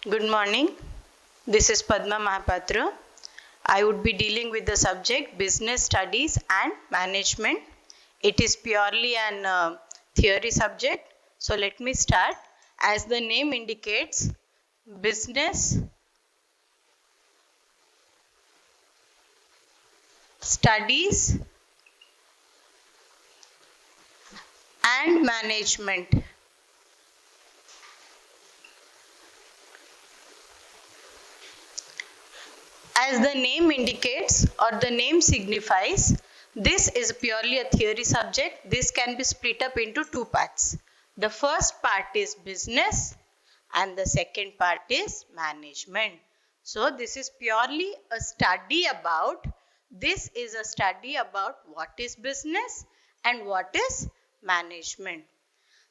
Good morning. This is Padma Mahapatra. I would be dealing with the subject Business Studies and Management. It is purely an theory subject. So let me start. As the name indicates, Business Studies and Management. As the name indicates or the name signifies, this is purely a theory subject. This can be split up into two parts. The first part is business and the second part is management. So this is purely a study about, what is business and what is management.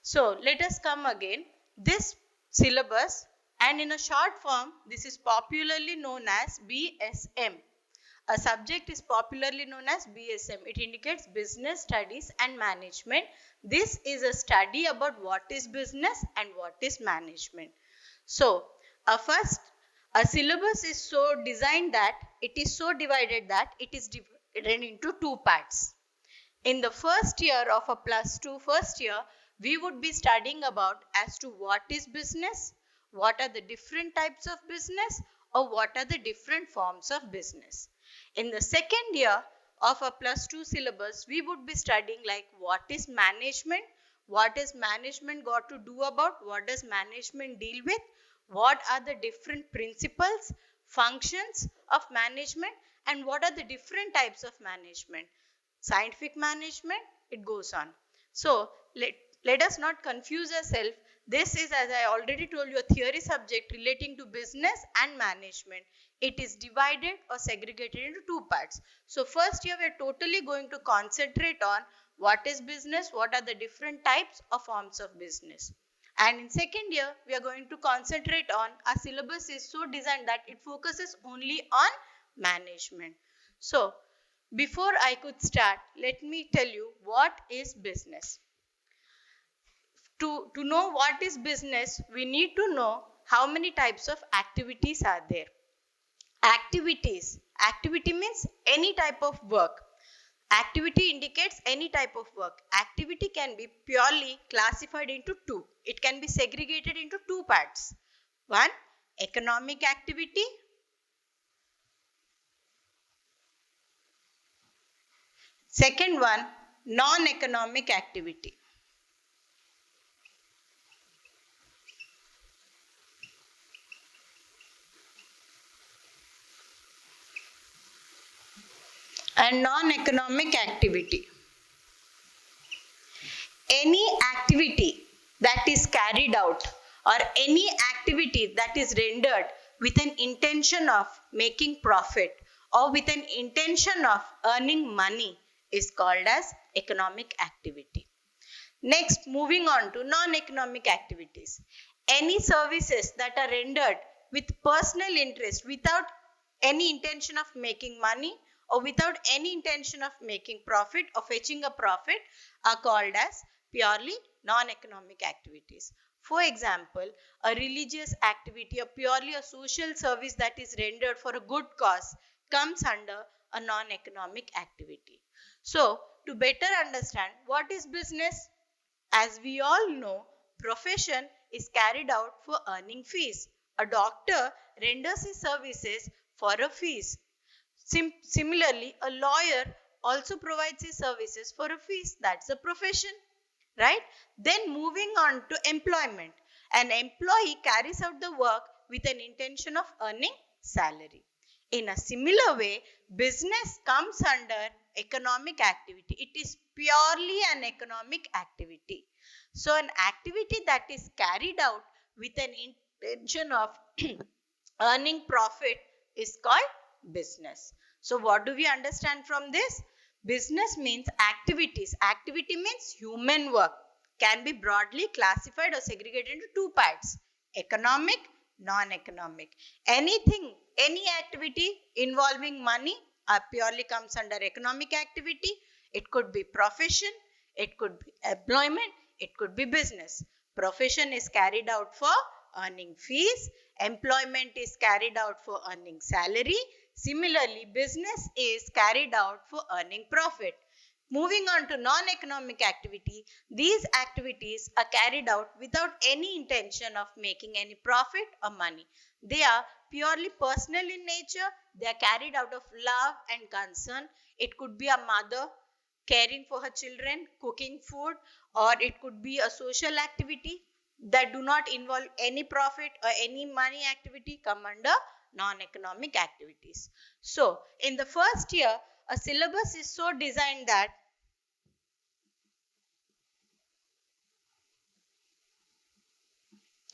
So let us come again. This syllabus, and in a short form, this is popularly known as B.S.M. A subject is popularly known as B.S.M. It indicates Business Studies and Management. This is a study about what is business and what is management. So, a syllabus is so designed that it is so divided that it is divided into two parts. In the first year of a +2 first year, we would be studying about as to what is business, what are the different types of business, or what are the different forms of business. In the second year of a +2 syllabus, we would be studying like what is management, what is management got to do about, what does management deal with, what are the different principles, functions of management, and what are the different types of management. Scientific management, it goes on. So let us not confuse ourselves. This is, as I already told you, a theory subject relating to business and management. It is divided or segregated into two parts. So first year we are totally going to concentrate on what is business, what are the different types or forms of business. And in second year we are going to concentrate on, our syllabus is so designed that it focuses only on management. So before I could start, let me tell you what is business. To know what is business, we need to know how many types of activities are there. Activity means any type of work. Activity indicates any type of work. Activity can be purely classified into two. It can be segregated into two parts. One, economic activity. Second one, non-economic activity. And non-economic activity. Any activity that is carried out or any activity that is rendered with an intention of making profit or with an intention of earning money is called as economic activity. Next, moving on to non-economic activities. Any services that are rendered with personal interest without any intention of making money or without any intention of making profit or fetching a profit are called as purely non-economic activities. For example, a religious activity or purely a social service that is rendered for a good cause comes under a non-economic activity. So, to better understand what is business, as we all know, profession is carried out for earning fees. A doctor renders his services for a fees. Similarly, a lawyer also provides his services for a fees. That's a profession, right? Then moving on to employment. An employee carries out the work with an intention of earning salary. In a similar way, business comes under economic activity. It is purely an economic activity. So an activity that is carried out with an intention of earning profit is called business. So what do we understand from this? Business means activities. Activity means human work. Can be broadly classified or segregated into two parts. Economic, non-economic. Anything, any activity involving money purely comes under economic activity. It could be profession, it could be employment, it could be business. Profession is carried out for earning fees. Employment is carried out for earning salary. Similarly, business is carried out for earning profit. Moving on to non-economic activity, these activities are carried out without any intention of making any profit or money. They are purely personal in nature. They are carried out of love and concern. It could be a mother caring for her children, cooking food, or it could be a social activity that do not involve any profit or any money activity come under non-economic activities. So, in the first year, a syllabus is so designed that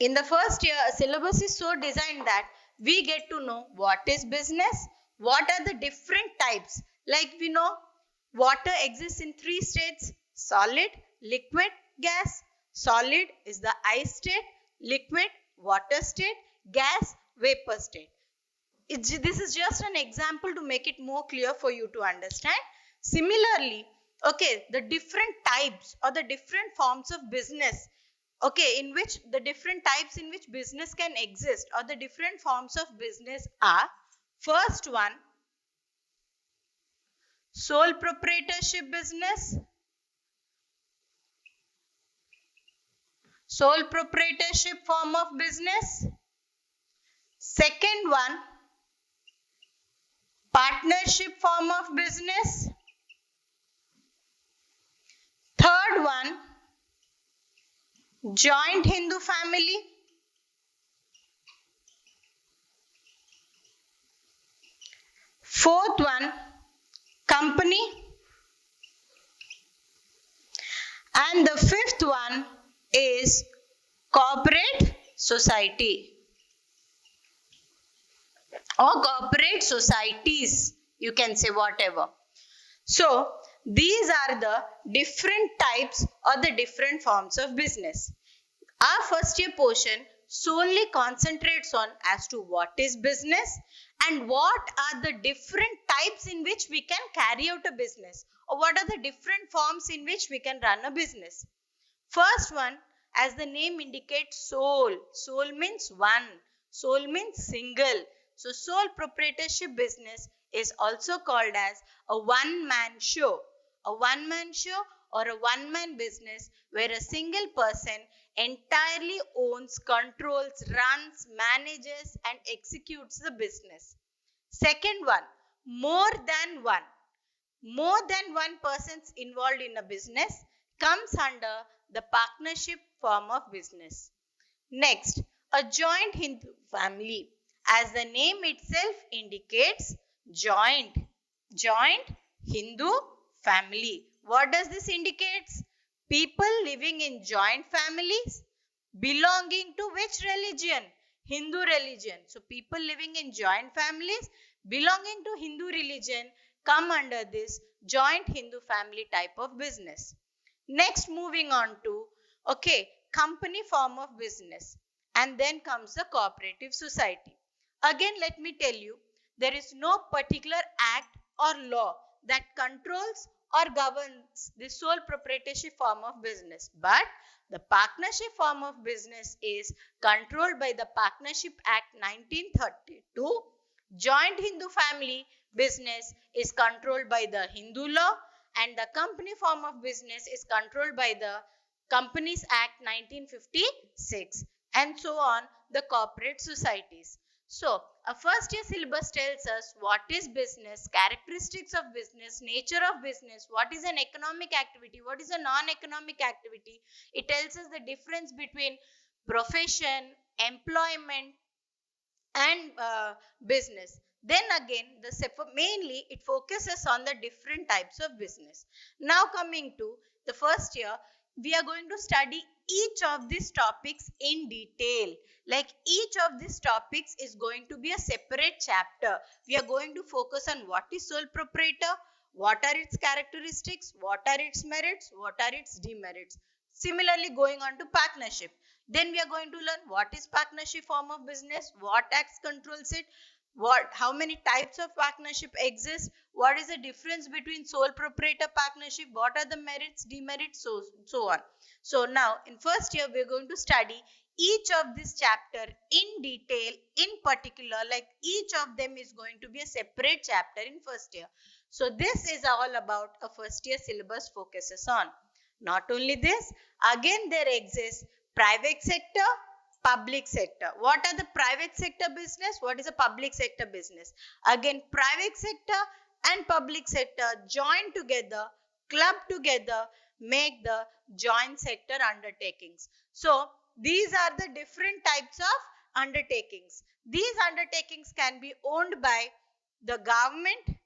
a syllabus is so designed that we get to know what is business, what are the different types. Like we know water exists in 3 states: solid, liquid, gas. Solid is the ice state, liquid, water state, gas, vapor state. This is just an example to make it more clear for you to understand. Similarly, okay, the different types or the different forms of business, okay, in which the different types in which business can exist or the different forms of business are: first one, sole proprietorship business. Sole proprietorship form of business. Second one, partnership form of business. Third one, joint Hindu family. Fourth one, company. And the fifth one is corporate society or corporate societies, you can say whatever. So these are the different types or the different forms of business. Our first year portion solely concentrates on as to what is business and what are the different types in which we can carry out a business, or what are the different forms in which we can run a business. First one, as the name indicates, sole. Sole means one. Sole means single. So sole proprietorship business is also called as a one-man show. A one-man show or a one-man business where a single person entirely owns, controls, runs, manages and executes the business. Second one, more than one. More than one persons involved in a business comes under the partnership form of business. Next, a joint Hindu family. As the name itself indicates, joint Hindu family. What does this indicate? People living in joint families belonging to which religion? Hindu religion. So people living in joint families belonging to Hindu religion come under this joint Hindu family type of business. Next, moving on to, okay, company form of business, and then comes the cooperative society. Again, let me tell you, there is no particular act or law that controls or governs the sole proprietorship form of business, but the partnership form of business is controlled by the Partnership Act 1932. Joint Hindu family business is controlled by the Hindu law, and the company form of business is controlled by the Companies Act 1956, and so on, the corporate societies. So, a first year syllabus tells us what is business, characteristics of business, nature of business, what is an economic activity, what is a non-economic activity. It tells us the difference between profession, employment and business. Then again, mainly it focuses on the different types of business. Now coming to the first year, we are going to study each of these topics in detail. Like each of these topics is going to be a separate chapter. We are going to focus on what is sole proprietor, what are its characteristics, what are its merits, what are its demerits. Similarly, going on to partnership. Then we are going to learn what is partnership form of business, what acts controls it, how many types of partnership exist, what is the difference between sole proprietor partnership, what are the merits, demerits, so on. So now in first year we are going to study each of this chapter in detail, in particular, like each of them is going to be a separate chapter in first year. So this is all about a first year syllabus focuses on. Not only this, again there exists private sector, public sector. What are the private sector business? What is a public sector business? Again, private sector and public sector join together, club together, make the joint sector undertakings. So these are the different types of undertakings. These undertakings can be owned by the government.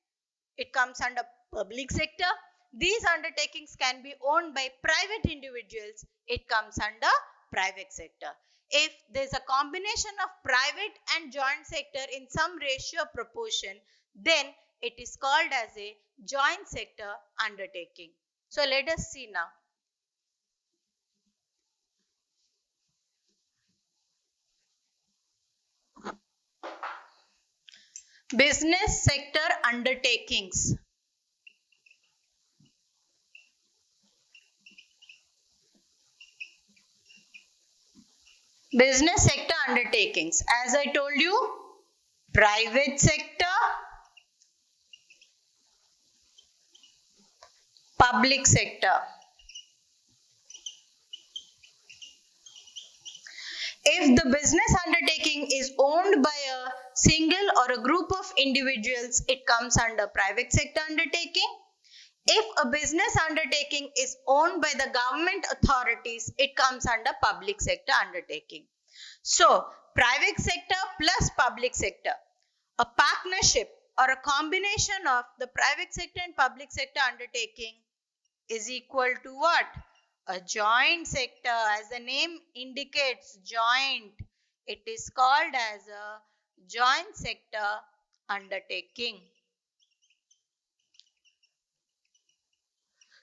It comes under public sector. These undertakings can be owned by private individuals. It comes under private sector. If there is a combination of private and joint sector in some ratio proportion, then it is called as a joint sector undertaking. So let us see now. Business sector undertakings. Business sector undertakings. As I told you, private sector, public sector. If the business undertaking is owned by a single or a group of individuals, it comes under private sector undertaking. If a business undertaking is owned by the government authorities, it comes under public sector undertaking. So, private sector plus public sector. A partnership or a combination of the private sector and public sector undertaking is equal to what? A joint sector. As the name indicates, joint. It is called as a joint sector undertaking.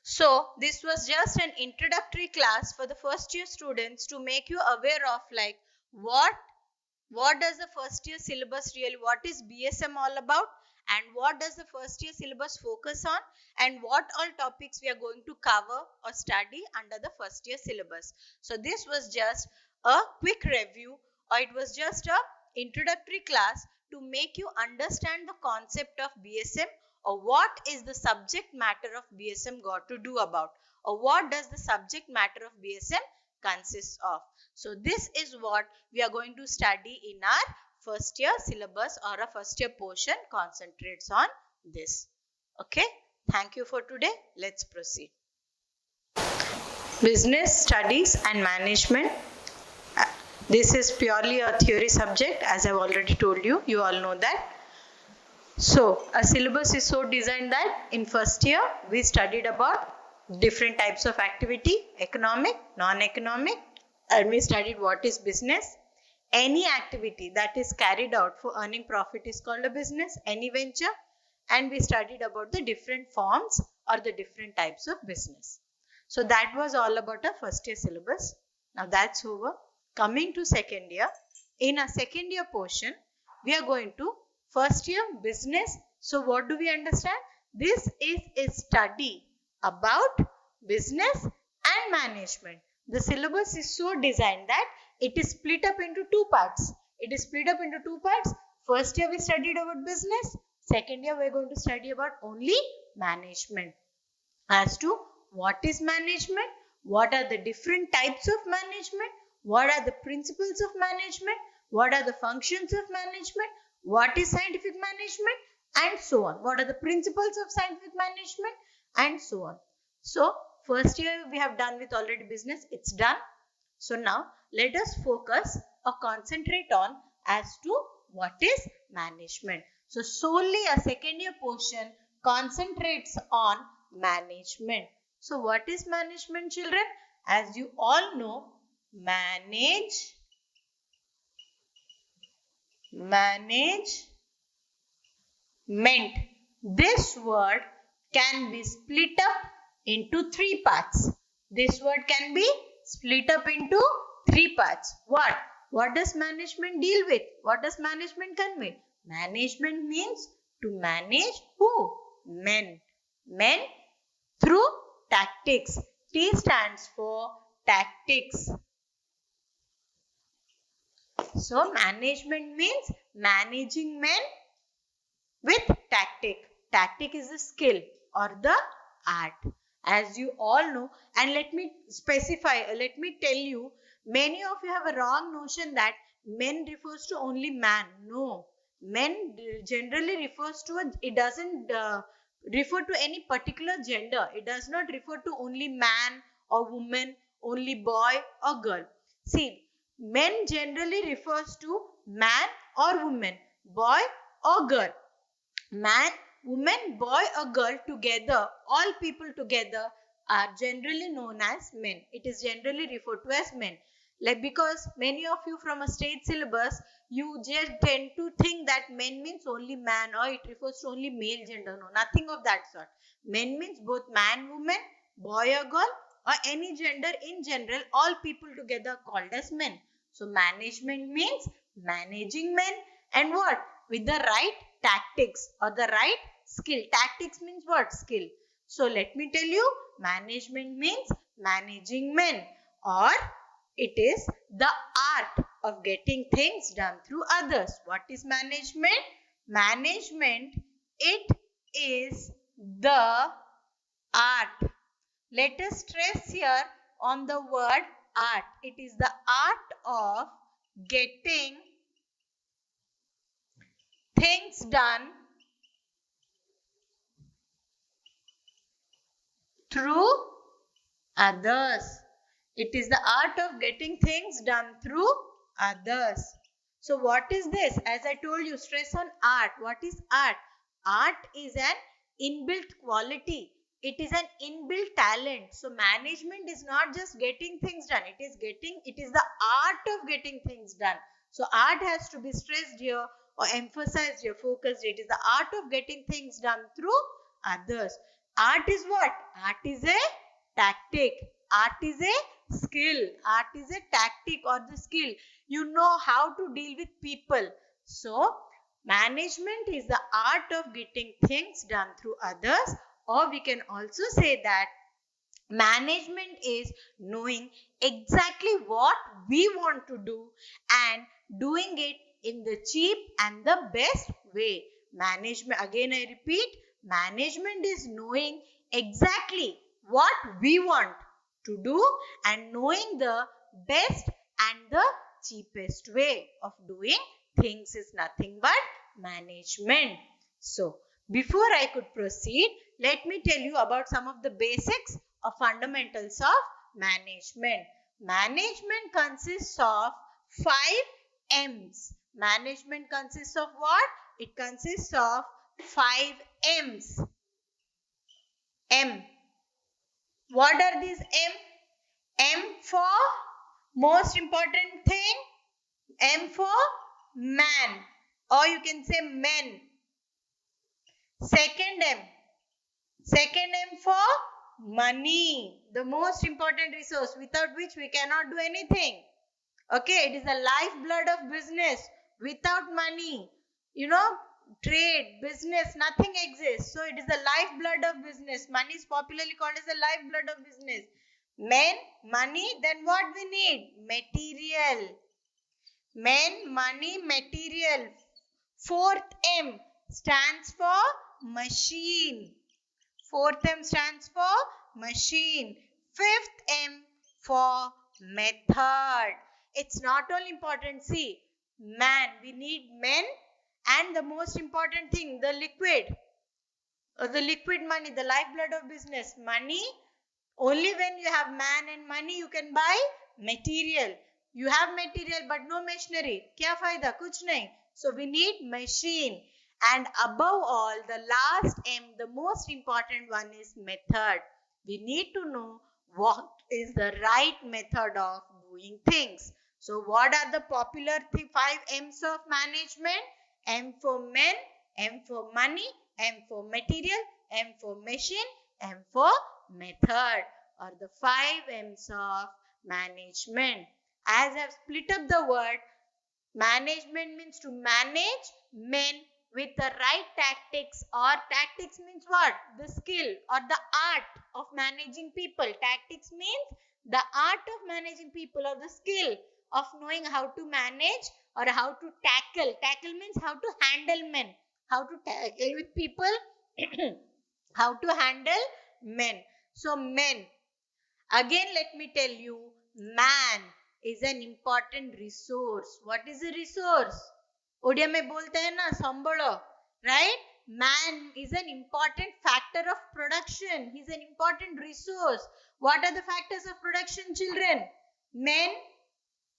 So, this was just an introductory class for the first year students to make you aware of like what does the first year syllabus really, what is B.S.M all about, and what does the first year syllabus focus on, and what all topics we are going to cover or study under the first year syllabus. So, this was just a quick review, or it was just a introductory class to make you understand the concept of B.S.M, or what is the subject matter of B.S.M got to do about, or what does the subject matter of B.S.M consists of. So this is what we are going to study in our first year syllabus, or a first year portion concentrates on this. Okay, thank you for today. Let's proceed. Business studies and management. This is purely a theory subject, as I've already told you. You all know that. So, a syllabus is so designed that in first year, we studied about different types of activity, economic, non-economic, and we studied what is business. Any activity that is carried out for earning profit is called a business, any venture, and we studied about the different forms or the different types of business. So, that was all about our first year syllabus. Now, that's over. Coming to second year, in our second year portion, we are going to first year business. So what do we understand? This is a study about business and management. The syllabus is so designed that it is split up into two parts. First year we studied about business. Second year we are going to study about only management. As to what is management, what are the different types of management, what are the principles of management, what are the functions of management, what is scientific management, and so on. What are the principles of scientific management, and so on. So, first year we have done with already business. It's done. So, now let us focus or concentrate on as to what is management. So, solely a second year portion concentrates on management. So, what is management, children? As you all know, management. This word can be split up into three parts. What does management deal with? What does management convey? Management means to manage who? Men. Men through tactics. T stands for tactics. So management means managing men with tactic. Tactic is the skill or the art, as you all know. And let me specify, let me tell you, many of you have a wrong notion that men refers to only man. No, men generally refers to it doesn't refer to any particular gender. It does not refer to only man or woman, only boy or girl. See, men generally refers to man or woman, boy or girl. Man, woman, boy or girl together, all people together are generally known as men. It is generally referred to as men. Like, because many of you from a state syllabus, you just tend to think that men means only man or it refers to only male gender. No, nothing of that sort. Men means both man, woman, boy or girl, or any gender in general, all people together are called as men. So management means managing men, and what? With the right tactics or the right skill. Tactics means what? Skill. So let me tell you, management means managing men, or it is the art of getting things done through others. What is management? Management, it is the art. Let us stress here on the word art. It is the art of getting things done through others. It is the art of getting things done through others. So what is this? As I told you, stress on art. What is art? Art is an inbuilt quality. It is an inbuilt talent. So management is not just getting things done. It is the art of getting things done. So art has to be stressed here or emphasized here, focused. It is the art of getting things done through others. Art is what? Art is a tactic. Art is a skill. Art is a tactic or the skill. You know how to deal with people. So, management is the art of getting things done through others, or we can also say that management is knowing exactly what we want to do and doing it in the cheap and the best way. Management, again I repeat, management is knowing exactly what we want to do and knowing the best and the cheapest way of doing things is nothing but management. So, before I could proceed, let me tell you about some of the basics or fundamentals of management. Management consists of 5 M's. Management consists of what? It consists of 5 M's. M. What are these M? M for most important thing. M for man, or you can say men. Second M. Second M for money, the most important resource without which we cannot do anything. Okay, it is the lifeblood of business. Without money, trade, business, nothing exists. So it is the lifeblood of business. Money is popularly called as the lifeblood of business. Men, money, then what we need? Material. Men, money, material. Fourth M stands for machine. Fourth M stands for machine. Fifth M for method. It's not only important. See, man, we need men, and the most important thing, the liquid money, the lifeblood of business. Money, only when you have man and money you can buy material. You have material but no machinery. Kya fayda? Kuch nahi. So we need machine. And above all, the last M, the most important one is method. We need to know what is the right method of doing things. So what are the popular 5 M's of management? M for men, M for money, M for material, M for machine, M for method, are the 5 M's of management. As I have split up the word, management means to manage men with the right tactics, or tactics means what? The skill or the art of managing people. Tactics means the art of managing people or the skill of knowing how to manage or how to tackle. Tackle means how to handle men, how to tackle with people, how to handle men. So men, again let me tell you, man is an important resource. What is a resource? Odia में बोलते हैं ना संबड़ो, right? Man is an important factor of production. He is an important resource. What are the factors of production, children? Men,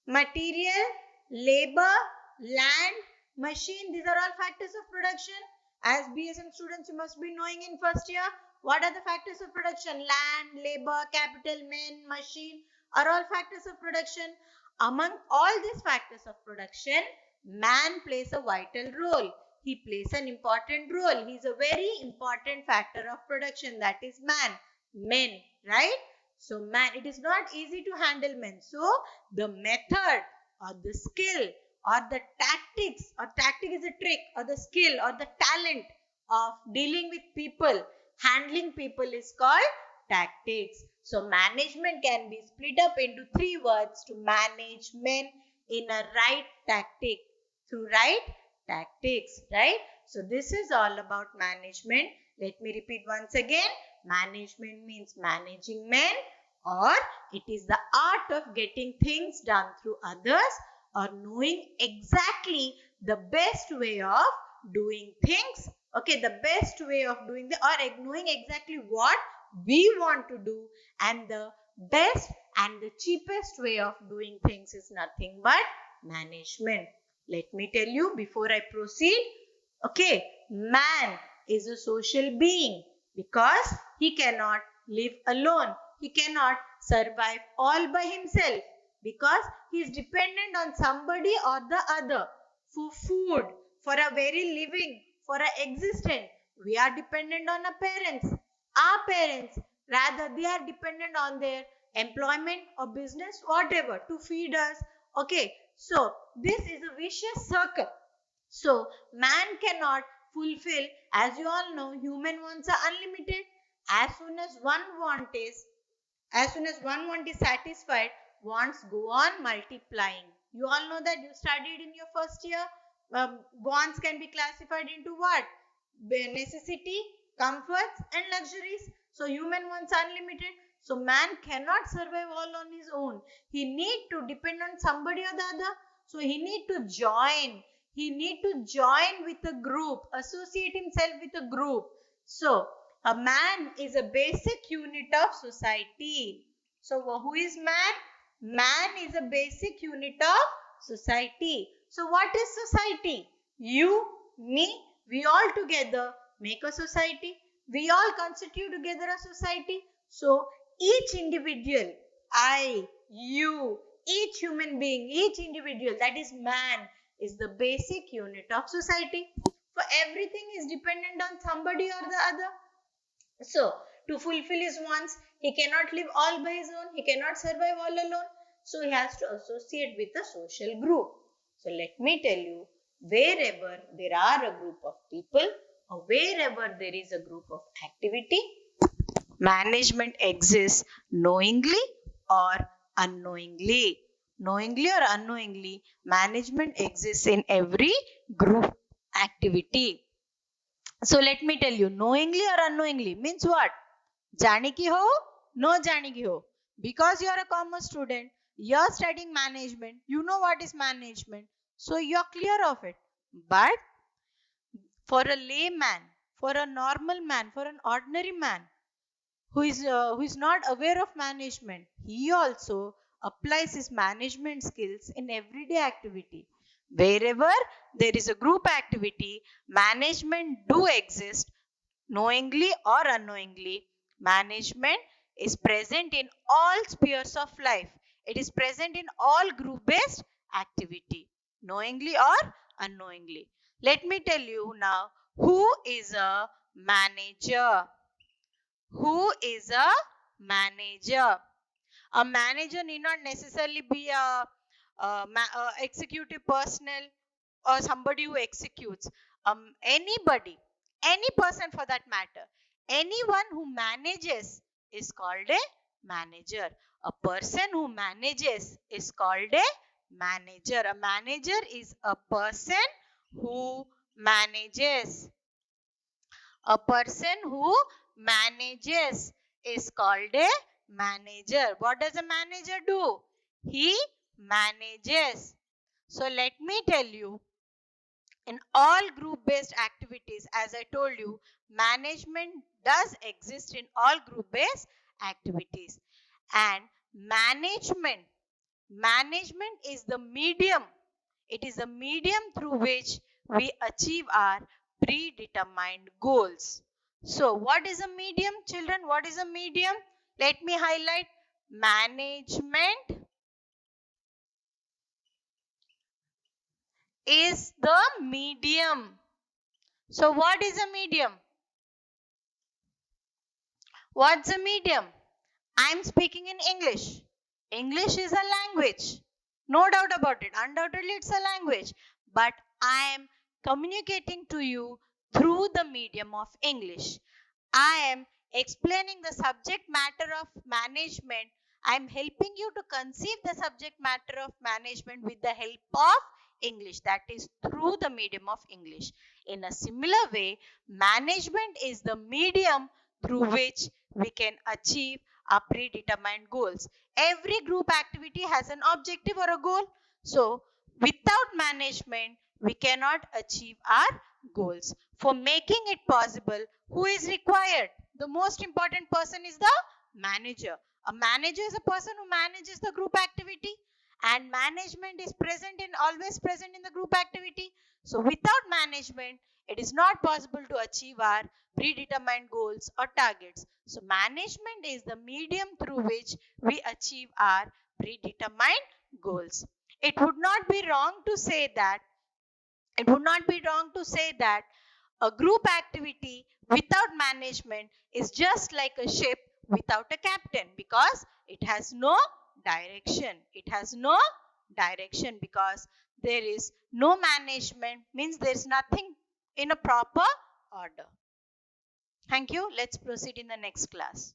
material, labor, land, machine. These are all factors of production. As B.S.M students, you must be knowing in first year. What are the factors of production? Land, labor, capital, men, machine are all factors of production. Among all these factors of production, man plays a vital role. He plays an important role. He is a very important factor of production. That is man. Men, right? So man, it is not easy to handle men. So the method or the skill or the tactics, or tactic is a trick, or the skill or the talent of dealing with people, handling people is called tactics. So management can be split up into three words: to manage men in a right tactic, through right tactics, right? So this is all about management. Let me repeat once again. Management means managing men, or it is the art of getting things done through others, or knowing exactly the best way of doing things. Okay, the best way of doing or knowing exactly what we want to do, and the best and the cheapest way of doing things is nothing but management. Let me tell you before I proceed. Okay, man is a social being because he cannot live alone. He cannot survive all by himself because he is dependent on somebody or the other for food, for a very living, for a existence. We are dependent on our parents. Our parents, rather, they are dependent on their employment or business, whatever, to feed us. Okay, so this is a vicious circle. So man cannot fulfill, as you all know, human wants are unlimited. As soon as one want is satisfied, wants go on multiplying. You all know that, you studied in your first year. Wants can be classified into what? Necessity, comforts and luxuries. So human wants are unlimited. So man cannot survive all on his own. He need to depend on somebody or the other. So he need to join. He need to join with a group, associate himself with a group. So a man is a basic unit of society. So who is man? Man is a basic unit of society. So what is society? You, me, we all together make a society. We all constitute together a society. So each individual, I, you, each human being, each individual, that is man, is the basic unit of society. For everything is dependent on somebody or the other. So to fulfill his wants, he cannot live all by his own. He cannot survive all alone. So he has to associate with a social group. So let me tell you, wherever there are a group of people, or wherever there is a group of activity, management exists knowingly or unknowingly. Knowingly or unknowingly, management exists in every group activity. So let me tell you, knowingly or unknowingly means what? जाने की हो, no जाने की हो. Because you are a commerce student, you are studying management, you know what is management. So you are clear of it. But for a layman, for a normal man, for an ordinary man who is not aware of management, he also applies his management skills in everyday activity. Wherever there is a group activity, management do exist, knowingly or unknowingly. Management is present in all spheres of life. It is present in all group-based activity, knowingly or unknowingly. Let me tell you now, who is a manager? Who is a manager? A manager need not necessarily be a executive personnel or somebody who executes. Anybody, any person for that matter, anyone who manages is called a manager. A person who manages is called a manager. A manager is a person who manages. A person who manages is called a manager. What does a manager do? He manages. So let me tell you, in all group based activities, as I told you, management does exist in all group based activities. And management is the medium. It is the medium through which we achieve our predetermined goals. So what is a medium, children? What is a medium? Let me highlight. Management is the medium. So what is a medium? What's a medium? I'm speaking in English. English is a language. No doubt about it. Undoubtedly, it's a language. But I am communicating to you through the medium of English. I am explaining the subject matter of management. I am helping you to conceive the subject matter of management with the help of English. That is through the medium of English. In a similar way, management is the medium through which we can achieve our predetermined goals. Every group activity has an objective or a goal. So, without management, we cannot achieve our goals. For making it possible, who is required? The most important person is the manager. A manager is a person who manages the group activity, and management is always present in the group activity. So without management, it is not possible to achieve our predetermined goals or targets. So management is the medium through which we achieve our predetermined goals. It would not be wrong to say that a group activity without management is just like a ship without a captain, because it has no direction. It has no direction because there is no management, means there is nothing in a proper order. Thank you. Let's proceed in the next class.